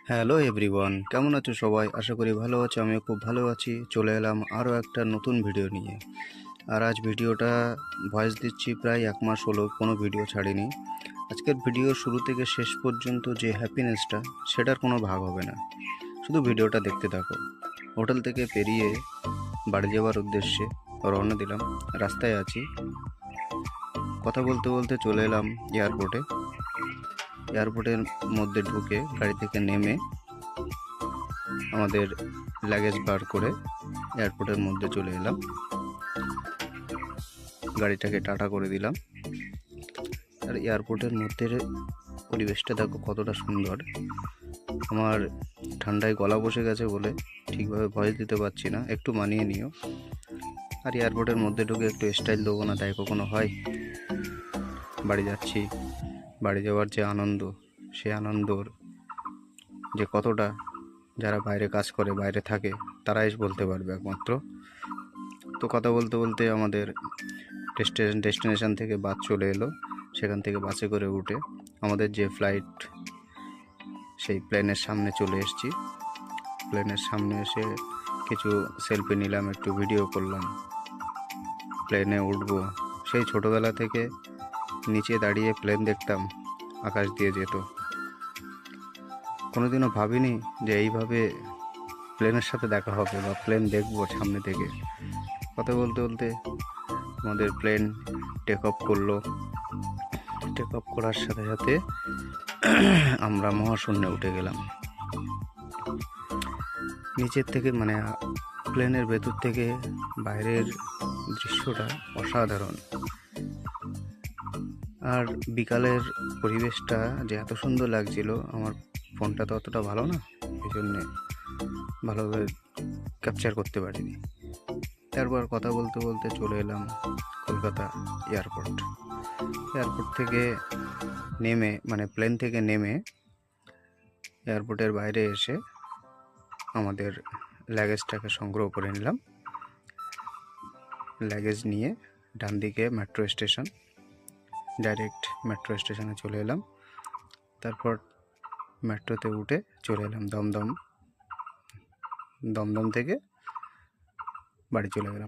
Hello everyone, কেমন আছো সবাই? আশা করি ভালো আছো। আমিও খুব ভালো আছি। চলে এলাম আরও একটা নতুন ভিডিও নিয়ে। আর আজ ভিডিওটা ভয়েস দিচ্ছি, প্রায় 1 মাস হলো কোনো ভিডিও ছাড়িনি। আজকের ভিডিও শুরু থেকে শেষ পর্যন্ত যে হ্যাপিনেসটা, সেটার কোনো ভাগ হবে না। শুধু ভিডিওটা দেখতে থাকো। হোটেল থেকে পেরিয়ে বাড়ি যাওয়ার উদ্দেশ্যে রওনা দিলাম। রাস্তায় আছি, কথা বলতে বলতে চলে এলাম এয়ারপোর্টে। এয়ারপোর্টের মধ্যে ঢুকে গাড়ি থেকে নেমে আমাদের লাগেজ বার করে এয়ারপোর্টের মধ্যে চলে এলাম। গাড়িটাকে টাটা করে দিলাম। আর এয়ারপোর্টের মধ্যে পরিবেশটা দেখো কতটা সুন্দর। আমার ঠান্ডায় গলা বসে গেছে বলে ঠিকভাবে ভয়েস দিতে পারছি না, একটু মানিয়ে নিও। আর এয়ারপোর্টের মধ্যে ঢুকে একটু স্টাইল দেবো না, তাই কখনো হয়? বাড়ি যাচ্ছি, বাড়ি যাওয়ার যে আনন্দ, সে আনন্দর যে কতটা, যারা বাইরে কাজ করে, বাইরে থাকে, তারাই বলতে পারবে একমাত্র। তো কথা বলতে বলতে আমাদের ডেস্টিনেশন থেকে বাস চলে এলো। সেখান থেকে বাসে করে উঠে আমাদের যে ফ্লাইট, সেই প্লেনের সামনে চলে এসেছি। প্লেনের সামনে এসে কিছু সেলফি নিলাম, একটু ভিডিও করলাম। প্লেনে উঠবো, সেই ছোটোবেলা থেকে নিচে দাঁড়িয়ে প্লেন দেখতাম, আকাশ দিয়ে যেত। কোনোদিনও ভাবিনি যে এইভাবে প্লেনের সাথে দেখা হবে বা প্লেন দেখবো সামনে থেকে। কথা বলতে বলতে আমাদের প্লেন টেক অফ করলো। টেক অফ করার সাথে সাথে আমরা মহাশূন্যে উঠে গেলাম। নিচের থেকে মানে প্লেনের ভেতর থেকে বাইরের দৃশ্যটা অসাধারণ। আর বিকালের পরিবেশটা যে এত সুন্দর লাগছিল, আমার ফোনটা তো অতটা ভালো না, এই জন্যে ভালোভাবে ক্যাপচার করতে পারিনি। তারপর কথা বলতে বলতে চলে এলাম কলকাতা এয়ারপোর্ট। এয়ারপোর্ট থেকে নেমে, মানে প্লেন থেকে নেমে এয়ারপোর্টের বাইরে এসে আমাদের লাগেজটাকে সংগ্রহ করে নিলাম। লাগেজ নিয়ে ডান দিকে মেট্রো স্টেশন, ডাইরেক্ট মেট্রো স্টেশনে চলে এলাম। তারপর মেট্রোতে উঠে চলে এলাম দমদম। দমদম থেকে বাড়ি চলে গেলাম।